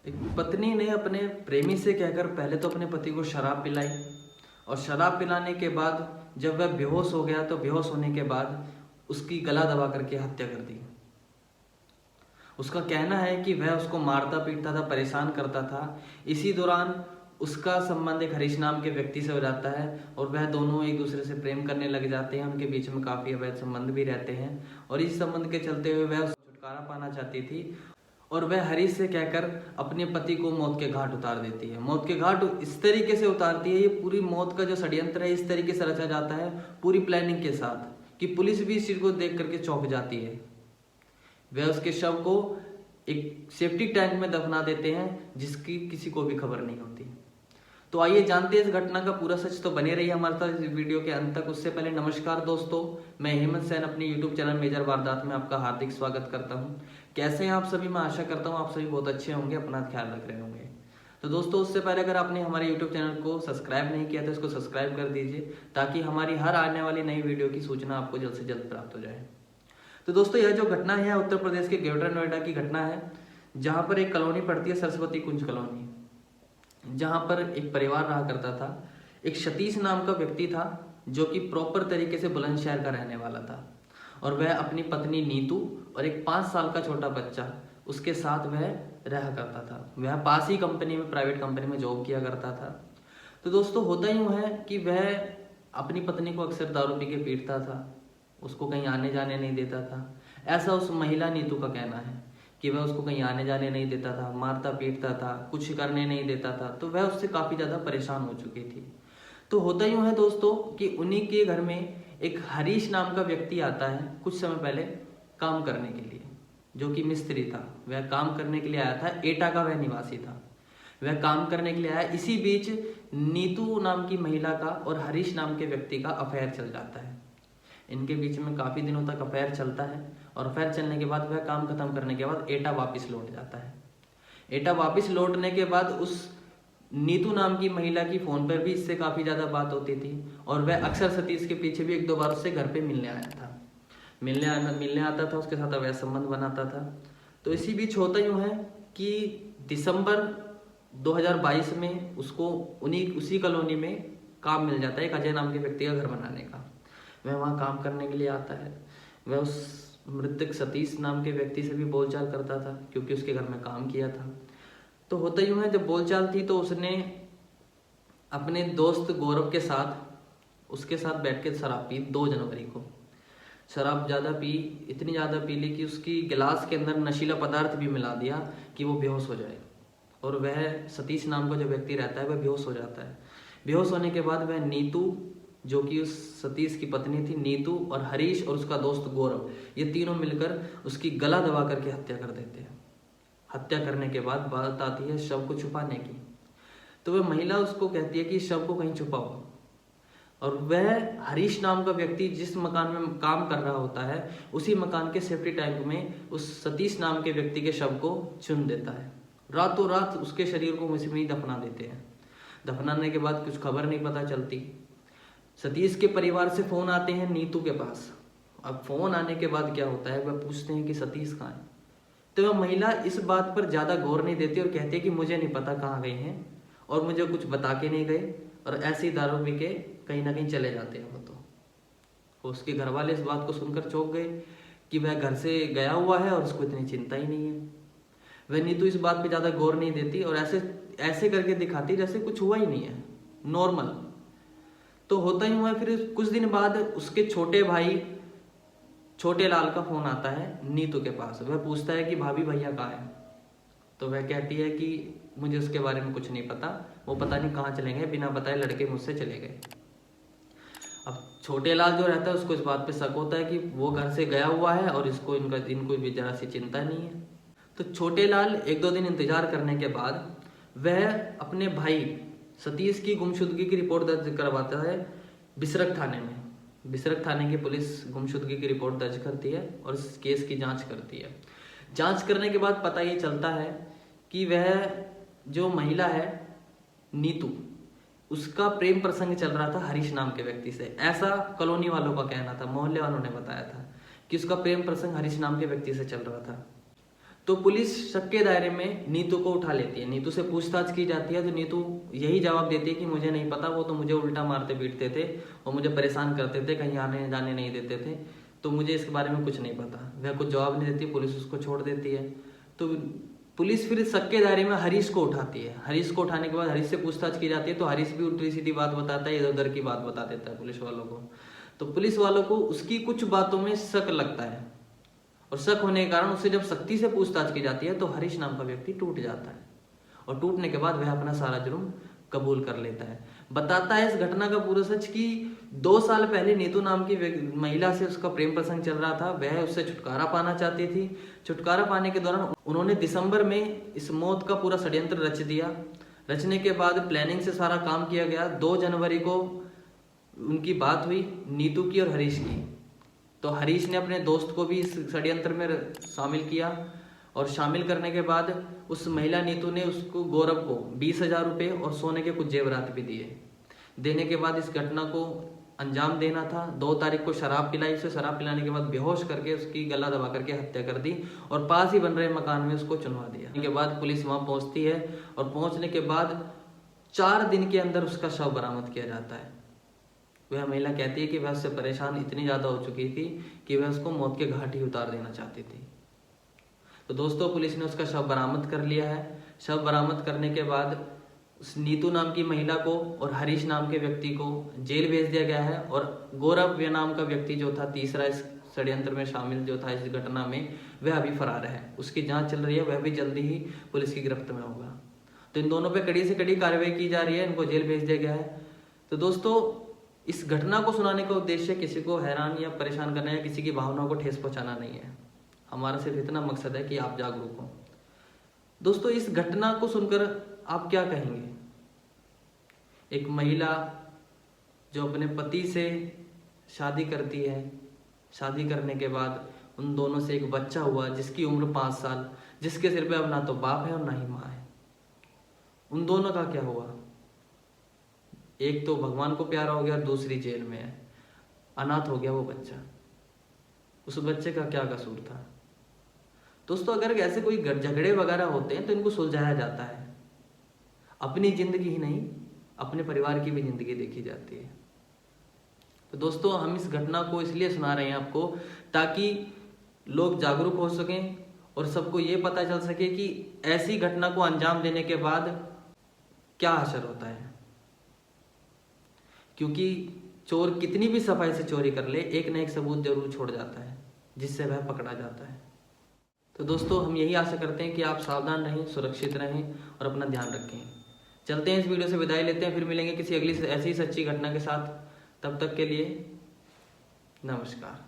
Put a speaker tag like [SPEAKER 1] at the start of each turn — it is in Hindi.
[SPEAKER 1] एक पत्नी ने अपने प्रेमी से कहकर पहले तो अपने पति को शराब पिलाई और शराब पिलाने के बाद जब वह बेहोश हो गया तो बेहोश होने के बाद उसकी गला दबा करके हत्या कर दी। उसका कहना है कि वह उसको मारता पीटता था, परेशान करता था। इसी दौरान उसका संबंध एक हरीश नाम के व्यक्ति से हो जाता है और वह दोनों एक दूसरे से प्रेम करने लग जाते हैं। उनके बीच में काफ़ी अवैध संबंध भी रहते हैं और इस संबंध के चलते हुए वह छुटकारा पाना चाहती थी और वह हरीश से कहकर अपने पति को मौत के घाट उतार देती है। मौत के घाट इस तरीके से उतारती है, ये पूरी मौत का जो षड्यंत्र है इस तरीके से रचा जाता है पूरी प्लानिंग के साथ कि पुलिस भी इस चीज़ को देख करके चौंक जाती है। वह उसके शव को एक सेफ्टी टैंक में दफना देते हैं जिसकी किसी को भी खबर नहीं होती। तो आइए जानते हैं इस घटना का पूरा सच। तो बने रहिए हमारे साथ इस वीडियो के अंत तक। उससे पहले नमस्कार दोस्तों, मैं हेमंत सैन अपने YouTube चैनल मेजर वारदात में आपका हार्दिक स्वागत करता हूं। कैसे हैं आप सभी? मैं आशा करता हूं आप सभी बहुत अच्छे होंगे, अपना ख्याल रख रहे होंगे। तो दोस्तों, उससे पहले अगर आपने हमारे YouTube चैनल को सब्सक्राइब नहीं किया तो इसको सब्सक्राइब कर दीजिए ताकि हमारी हर आने वाली नई वीडियो की सूचना आपको जल्द से जल्द प्राप्त हो जाए। तो दोस्तों, यह जो घटना है उत्तर प्रदेश के ग्रेटर नोएडा की घटना है, जहाँ पर एक कॉलोनी पड़ती है सरस्वती कुंज कॉलोनी, जहाँ पर एक परिवार रहा करता था। एक सतीश नाम का व्यक्ति था जो कि प्रॉपर तरीके से बुलंदशहर का रहने वाला था और वह अपनी पत्नी नीतू और एक 5 साल का छोटा बच्चा उसके साथ वह रहा करता था। वह पास ही कंपनी में, प्राइवेट कंपनी में जॉब किया करता था। तो दोस्तों, होता यूँ है कि वह अपनी पत्नी को अक्सर दारू पी के पीटता था, उसको कहीं आने जाने नहीं देता था। ऐसा उस महिला नीतू का कहना है कि वह उसको कहीं आने जाने नहीं देता था, मारता पीटता था, कुछ करने नहीं देता था। तो वह उससे काफ़ी ज़्यादा परेशान हो चुकी थी। तो होता यूँ है दोस्तों कि उन्हीं के घर में एक हरीश नाम का व्यक्ति आता है कुछ समय पहले काम करने के लिए, जो कि मिस्त्री था। वह काम करने के लिए आया था, एटा का वह निवासी था। वह काम करने के लिए आया। इसी बीच नीतू नाम की महिला का और हरीश नाम के व्यक्ति का अफेयर चल जाता है। इनके बीच में काफ़ी दिनों तक अफेयर चलता है और अफेयर चलने के बाद वह काम खत्म करने के बाद एटा वापस लौट जाता है। एटा वापस लौटने के बाद उस नीतू नाम की महिला की फ़ोन पर भी इससे काफ़ी ज़्यादा बात होती थी और वह अक्सर सतीश के पीछे भी 1-2 बार उससे घर पे मिलने आया था, मिलने आता था, उसके साथ अवैध संबंध बनाता था। तो इसी बीच होता यूँ है कि दिसंबर 2022 में उसको उसी कॉलोनी में काम मिल जाता है एक अजय नाम के व्यक्ति का घर बनाने का। वह वहाँ काम करने के लिए आता है। वह उस मृतक सतीश नाम के व्यक्ति से भी बोलचाल करता था क्योंकि उसके घर में काम किया था। तो होता यूँ है, जब बोलचाल थी तो उसने अपने दोस्त गौरव के साथ उसके साथ बैठ के शराब पी। 2 जनवरी को शराब ज़्यादा पी, इतनी ज़्यादा पी ली कि उसकी गिलास के अंदर नशीला पदार्थ भी मिला दिया कि वो बेहोश हो जाए और वह सतीश नाम का जो व्यक्ति रहता है वह बेहोश हो जाता है। बेहोश होने के बाद वह नीतू, जो कि उस सतीश की पत्नी थी, नीतू और हरीश और उसका दोस्त गौरव, ये तीनों मिलकर उसकी गला दबा करके हत्या कर देते हैं। हत्या करने के बाद बात आती है शव को छुपाने की। तो वह महिला उसको कहती है कि शव को कहीं छुपाओ और वह हरीश नाम का व्यक्ति जिस मकान में काम कर रहा होता है उसी मकान के सेफ्टी टैंक में उस सतीश नाम के व्यक्ति के शव को चुन देता है। रातों रात उसके शरीर को उसी में ही दफना देते हैं। दफनाने के बाद कुछ खबर नहीं पता चलती। सतीश के परिवार से फ़ोन आते हैं नीतू के पास। अब फ़ोन आने के बाद क्या होता है, वह पूछते हैं कि सतीश कहाँ है। तो वह महिला इस बात पर ज़्यादा गौर नहीं देती और कहती है कि मुझे नहीं पता कहाँ गए हैं और मुझे कुछ बता के नहीं गए और ऐसे ही दारू पी के कहीं ना कहीं चले जाते हैं वो। तो उसके घर वाले इस बात को सुनकर चौंक गए कि वह घर से गया हुआ है और उसको इतनी चिंता ही नहीं है। वह नीतू इस बात पर ज़्यादा गौर नहीं देती और ऐसे करके दिखाती जैसे कुछ हुआ ही नहीं है, नॉर्मल। तो होता ही हुआ है, फिर कुछ दिन बाद उसके छोटे भाई छोटे लाल का फोन आता है नीतू के पास। वह पूछता है कि भाभी भैया कहाँ है। तो वह कहती है कि मुझे उसके बारे में कुछ नहीं पता, वो पता नहीं कहाँ चले गए, बिना बताए लड़के मुझसे चले गए। अब छोटे लाल जो रहता है उसको इस बात पे शक होता है कि वो घर से गया हुआ है और इनको भी जरा सी चिंता नहीं है। तो छोटे लाल 1-2 दिन इंतजार करने के बाद वह अपने भाई सतीश की गुमशुदगी की रिपोर्ट दर्ज करवाता है बिसरख थाने में। बिसरख थाने की पुलिस गुमशुदगी की रिपोर्ट दर्ज करती है और इस केस की जांच करती है। जांच करने के बाद पता ये चलता है कि वह जो महिला है नीतू, उसका प्रेम प्रसंग चल रहा था हरीश नाम के व्यक्ति से। ऐसा कॉलोनी वालों का कहना था, मोहल्ले वालों ने बताया था कि उसका प्रेम प्रसंग हरीश नाम के व्यक्ति से चल रहा था। तो पुलिस शक के दायरे में नीतू को उठा लेती है। नीतू से पूछताछ की जाती है तो नीतू यही जवाब देती है कि मुझे नहीं पता, वो तो मुझे उल्टा मारते पीटते थे और मुझे परेशान करते थे, कहीं आने जाने नहीं देते थे, तो मुझे इसके बारे में कुछ नहीं पता। वह कुछ जवाब नहीं देती, पुलिस उसको छोड़ देती है। तो पुलिस फिर शक के दायरे में हरीश को उठाती है। हरीश को उठाने के बाद हरीश से पूछताछ की जाती है तो हरीश भी उल्टी सीधी बात बताता है, इधर उधर की बात बता देता है पुलिस वालों को। तो पुलिस वालों को उसकी कुछ बातों में शक लगता है और शक होने के कारण उससे जब सख्ती से पूछताछ की जाती है तो हरीश नाम का व्यक्ति टूट जाता है और टूटने के बाद वह अपना सारा जुर्म कबूल कर लेता है। बताता है इस घटना का पूरा सच कि 2 साल पहले नीतू नाम की महिला से उसका प्रेम प्रसंग चल रहा था। वह उससे छुटकारा पाना चाहती थी। छुटकारा पाने के दौरान उन्होंने दिसंबर में इस मौत का पूरा षड्यंत्र रच दिया। रचने के बाद प्लानिंग से सारा काम किया गया। 2 जनवरी को उनकी बात हुई नीतू की और हरीश की। तो हरीश ने अपने दोस्त को भी इस षड्यंत्र में शामिल किया और शामिल करने के बाद उस महिला नीतू ने उसको गौरव को 20,000 रुपये और सोने के कुछ जेवरात भी दिए। देने के बाद इस घटना को अंजाम देना था। 2 तारीख को शराब पिलाई, उसे शराब पिलाने के बाद बेहोश करके उसकी गला दबा करके हत्या कर दी और पास ही बन रहे मकान में उसको चुनवा दिया। इसके बाद पुलिस वहां पहुंचती है और पहुंचने के बाद 4 दिन के अंदर उसका शव बरामद किया जाता है। वह महिला कहती है कि वह उससे परेशान इतनी ज़्यादा हो चुकी थी कि वह उसको मौत के घाट ही उतार देना चाहती थी। तो दोस्तों पुलिस ने उसका शव बरामद कर लिया है। शव बरामद करने के बाद उस नीतू नाम की महिला को और हरीश नाम के व्यक्ति को जेल भेज दिया गया है और गौरव नाम का व्यक्ति जो था तीसरा इस षड्यंत्र में शामिल जो था इस घटना में, वह अभी फरार है। उसकी जांच चल रही है, वह भी जल्दी ही पुलिस की गिरफ्त में होगा। तो इन दोनों पे कड़ी से कड़ी कार्रवाई की जा रही है, इनको जेल भेज दिया गया है। तो दोस्तों इस घटना को सुनाने का उद्देश्य किसी को हैरान या परेशान करना या किसी की भावनाओं को ठेस पहुंचाना नहीं है। हमारा सिर्फ इतना मकसद है कि आप जागरूक हो। दोस्तों इस घटना को सुनकर आप क्या कहेंगे? एक महिला जो अपने पति से शादी करती है, शादी करने के बाद उन दोनों से एक बच्चा हुआ जिसकी उम्र 5 साल, जिसके सिर पे अब ना तो बाप है और ना ही माँ है। उन दोनों का क्या हुआ? एक तो भगवान को प्यारा हो गया, दूसरी जेल में है, अनाथ हो गया वो बच्चा। उस बच्चे का क्या कसूर था? दोस्तों अगर ऐसे कोई झगड़े वगैरह होते हैं तो इनको सुलझाया जाता है। अपनी जिंदगी ही नहीं, अपने परिवार की भी जिंदगी देखी जाती है। तो दोस्तों हम इस घटना को इसलिए सुना रहे हैं आपको ताकि लोग जागरूक हो सकें और सबको ये पता चल सके कि ऐसी घटना को अंजाम देने के बाद क्या असर होता है। क्योंकि चोर कितनी भी सफाई से चोरी कर ले, एक न एक सबूत जरूर छोड़ जाता है जिससे वह पकड़ा जाता है। तो दोस्तों हम यही आशा करते हैं कि आप सावधान रहें, सुरक्षित रहें और अपना ध्यान रखें। चलते हैं, इस वीडियो से विदाई लेते हैं, फिर मिलेंगे किसी अगली ऐसी ही सच्ची घटना के साथ। तब तक के लिए नमस्कार।